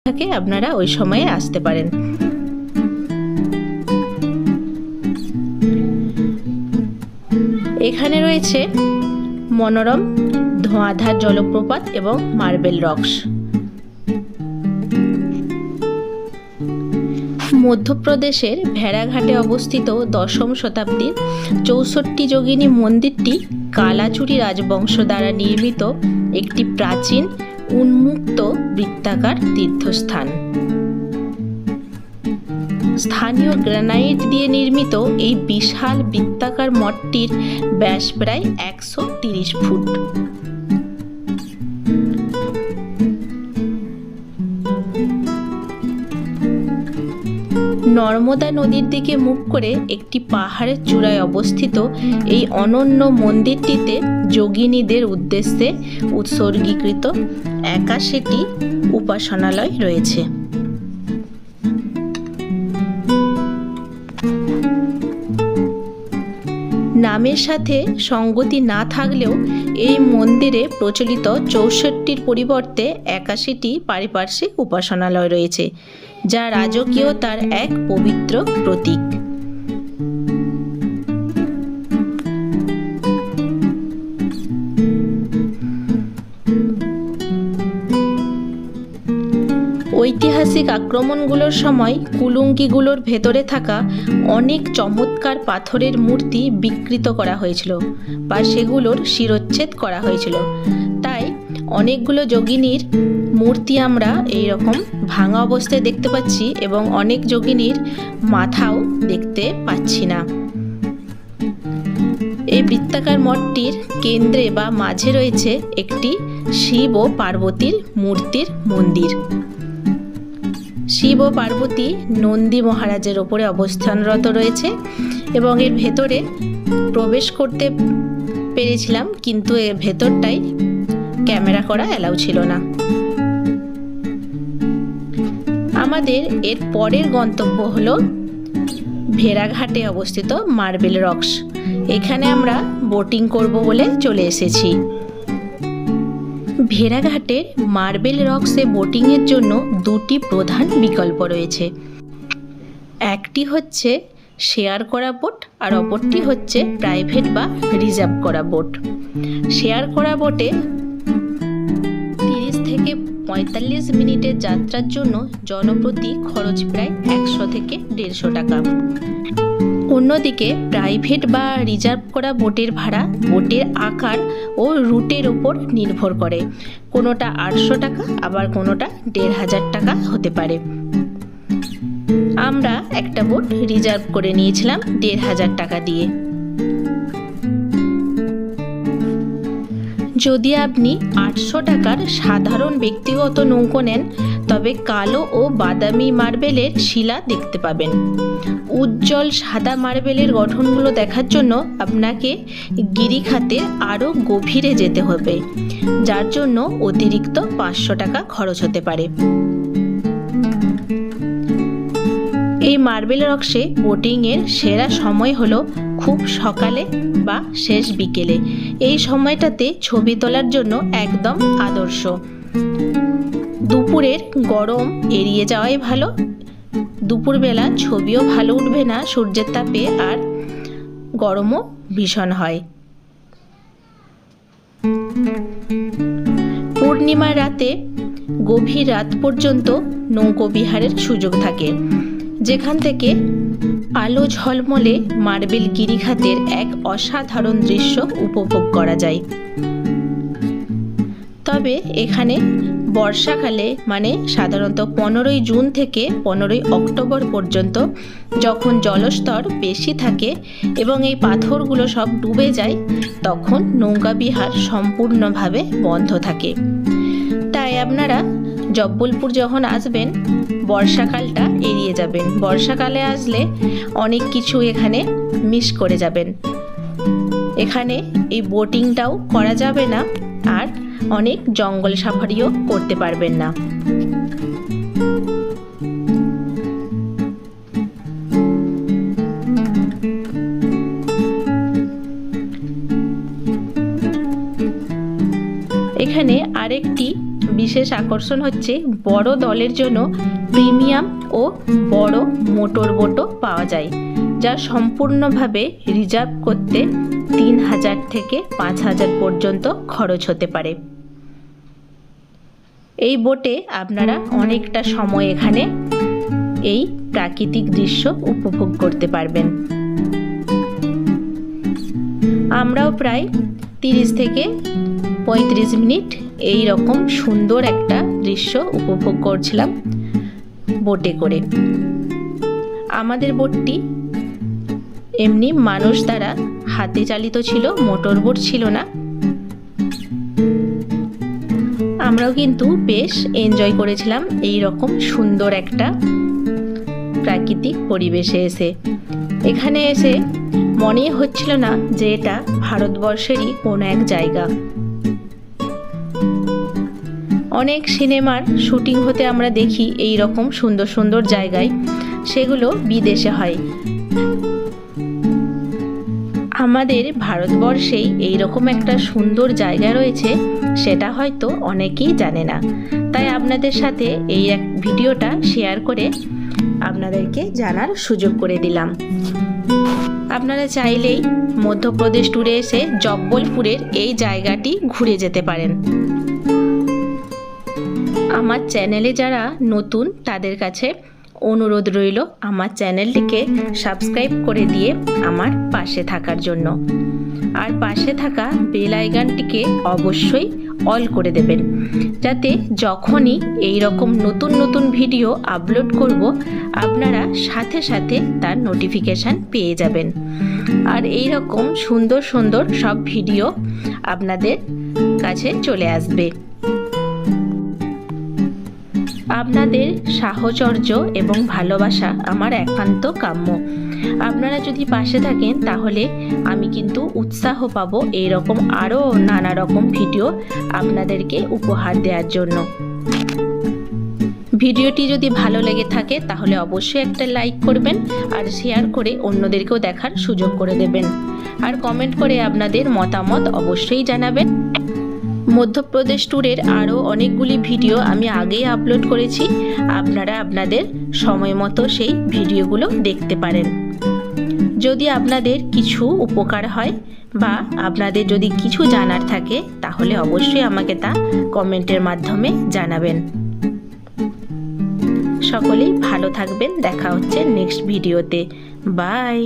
থাকে আপনারা ওই সময়ে আসতে পারেন। এখানে রয়েছে মনোরম ধোঁয়াধার জলপ্রপাত এবং মার্বেল রকস। মধ্যপ্রদেশের ভেড়াঘাটে অবস্থিত দশম শতাব্দীর 64 যোগিনী মন্দিরটি কালাচুরি রাজবংশ দ্বারা নির্মিত একটি প্রাচীন উন্মুক্ত বৃত্তাকার তীর্থস্থান। স্থানীয় গ্রানাইট দিয়ে নির্মিত এই বিশাল বৃত্তাকার মঠটির ব্যাস প্রায় 130 ফুট। নর্মদা নদীর দিকে মুখ করে একটি পাহাড়ের চূড়ায় অবস্থিত এই অনন্য মন্দিরটিতে যোগিনীদের উদ্দেশ্যে উৎসর্গীকৃত 81টি উপাসনালয় রয়েছে। নামের সাথে সঙ্গতি না থাকলেও এই মন্দিরে প্রচলিত 64টির পরিবর্তে 81টি পারিপার্শ্বিক উপাসনালয় রয়েছে, যা রাজকীয়তার এক পবিত্র প্রতীক। ঐতিহাসিক আক্রমণগুলোর সময় কুলুঙ্গিগুলোর ভেতরে থাকা অনেক চমৎকার পাথরের মূর্তি বিকৃত করা হয়েছিল বা সেগুলোর শিরচ্ছেদ করা হয়েছিল। তাই অনেকগুলো যোগিনীর মূর্তি আমরা এইরকম ভাঙা অবস্থায় দেখতে পাচ্ছি এবং অনেক যোগিনীর মাথাও দেখতে পাচ্ছি না। এই বৃত্তাকার মঠটির কেন্দ্রে বা মাঝে রয়েছে একটি শিব ও পার্বতীর মূর্তির মন্দির। শিব ও পার্বতী নন্দী মহারাজের ওপরে অবস্থানরত রয়েছে এবং এর ভেতরে প্রবেশ করতে পেরেছিলাম, কিন্তু এর ভেতরটাই ক্যামেরা করা অ্যালাউ ছিল না। আমাদের এর পরের গন্তব্য হলো ভেড়াঘাটে অবস্থিত মার্বেল রকস। এখানে আমরা বোটিং করব বলে চলে এসেছি। ভেড়াঘাটের মার্বেল রকসে বোটিংয়ের জন্য দুটি প্রধান বিকল্প রয়েছে। একটি হচ্ছে শেয়ার করা বোট আর অপরটি হচ্ছে প্রাইভেট বা রিজার্ভ করা বোট। শেয়ার করা বোটে 30 থেকে 45 মিনিটের যাত্রার জন্য জনপ্রতি খরচ প্রায় 100 থেকে 150 টাকা। অন্যদিকে প্রাইভেট বা রিজার্ভ করা বোটের ভাড়া বোটের আকার ও রুটের উপর নির্ভর করে। কোনোটা 800 টাকা, আবার কোনোটা 1500 টাকা হতে পারে। আমরা একটা বোট রিজার্ভ করে নিয়েছিলাম 1500 টাকা দিয়ে। যদি আপনি 800 টাকার সাধারণ ব্যক্তিগত নৌকো নেন, তবে কালো ও বাদামি মার্বেলের শিলা দেখতে পাবেন। উজ্জ্বল সাদা মার্বেলের গঠনগুলো দেখার জন্য আপনাকে গিরিখাতে আরও গভীরে যেতে হবে, যার জন্য অতিরিক্ত 500 টাকা খরচ হতে পারে। এই মার্বেল রকসে বোটিংয়ের সেরা সময় হলো খুব সকালে বা শেষ বিকেলে। এই সময়টাতে ছবি তোলার জন্য একদম আদর্শ। দুপুরের গরম এড়িয়ে যাওয়াই ভালো। দুপুরবেলা ছবিও ভালো উঠবে না সূর্যের তাপে, আর গরমও ভীষণ হয়। পূর্ণিমার রাতে গভীর রাত পর্যন্ত নৌকো বিহারের সুযোগ থাকে, যেখান থেকে আলো ঝলমলে মার্বেল গিরিখাতের এক অসাধারণ দৃশ্য উপভোগ করা যায়। তবে এখানে বর্ষাকালে, মানে সাধারণত 15ই জুন থেকে 15ই অক্টোবর পর্যন্ত, যখন জলস্তর বেশি থাকে এবং এই পাথরগুলো সব ডুবে যায়, তখন নৌকা বিহার সম্পূর্ণভাবে বন্ধ থাকে। তাই আপনারা জব্বলপুর যখন আসবেন বর্ষাকালটা এড়িয়ে যাবেন। বর্ষাকালে আসলে অনেক কিছু এখানে মিস করে যাবেন। এখানে এই বোটিংটাও করা যাবে না, আর অনেক জঙ্গল সাফারিও করতে পারবেন না। এখানে আরেকটি বিশেষ আকর্ষণ হচ্ছে বড় দলের জন্য প্রিমিয়াম ও বড় মোটর বোটও পাওয়া যায়, যা সম্পূর্ণভাবে রিজার্ভ করতে 3000 থেকে 5000 পর্যন্ত খরচ হতে পারে। এই বোটে আপনারা অনেকটা সময় এখানে এই প্রাকৃতিক দৃশ্য উপভোগ করতে পারবেন। আমরাও প্রায় 30 থেকে 35 মিনিট এই রকম সুন্দর একটা দৃশ্য উপভোগ করছিলাম বোটে করে। আমাদের বোটটি এমনি মানুষ দ্বারা হাতে চালিত ছিল, মোটর বোট ছিল না। আমরাও কিন্তু বেশ এনজয় করেছিলাম এই রকম সুন্দর একটা প্রাকৃতিক পরিবেশে এসে। এখানে এসে মনে হচ্ছিল না যে এটা ভারতবর্ষেরই কোনো এক জায়গা। অনেক সিনেমার শুটিং হতে আমরা দেখি এই রকম সুন্দর সুন্দর জায়গায়, সেগুলো বিদেশে হয়। আমাদের ভারতবর্ষেই এই রকম একটা সুন্দর জায়গা রয়েছে, সেটা হয়তো অনেকেই জানে না। তাই আপনাদের সাথে এই এক ভিডিওটা শেয়ার করে আপনাদেরকে জানার সুযোগ করে দিলাম। আপনারা চাইলেই মধ্যপ্রদেশ ট্যুরে এসে জব্বলপুরের এই জায়গাটি ঘুরে যেতে পারেন। আমার চ্যানেলে যারা নতুন তাদের কাছে অনুরোধ রইল আমার চ্যানেলটিকে সাবস্ক্রাইব করে দিয়ে আমার পাশে থাকার জন্য, আর পাশে থাকা বেল আইকনটিকে অবশ্যই অল করে দেবেন, যাতে যখনই এই রকম নতুন নতুন ভিডিও আপলোড করব আপনারা সাথে সাথে তার নোটিফিকেশান পেয়ে যাবেন। আর এই রকম সুন্দর সুন্দর সব ভিডিও আপনাদের কাছে চলে আসবে। আপনাদের সাহচর্য এবং ভালোবাসা আমার একান্ত কাম্য। আপনারা যদি পাশে থাকেন তাহলে আমি কিন্তু উৎসাহ পাবো এই রকম আরও নানা রকম ভিডিও আপনাদেরকে উপহার দেওয়ার জন্য। ভিডিওটি যদি ভালো লেগে থাকে তাহলে অবশ্যই একটা লাইক করবেন, আর শেয়ার করে অন্যদেরকেও দেখার সুযোগ করে দেবেন, আর কমেন্ট করে আপনাদের মতামত অবশ্যই জানাবেন। মধ্যপ্রদেশ ট্যুরের আরও অনেকগুলি ভিডিও আমি আগেই আপলোড করেছি, আপনারা আপনাদের সময় মতো সেই ভিডিওগুলো দেখতে পারেন। যদি আপনাদের কিছু উপকার হয় বা আপনাদের যদি কিছু জানার থাকে তাহলে অবশ্যই আমাকে তা কমেন্টের মাধ্যমে জানাবেন। সকলেই ভালো থাকবেন, দেখা হচ্ছে নেক্সট ভিডিওতে। বাই।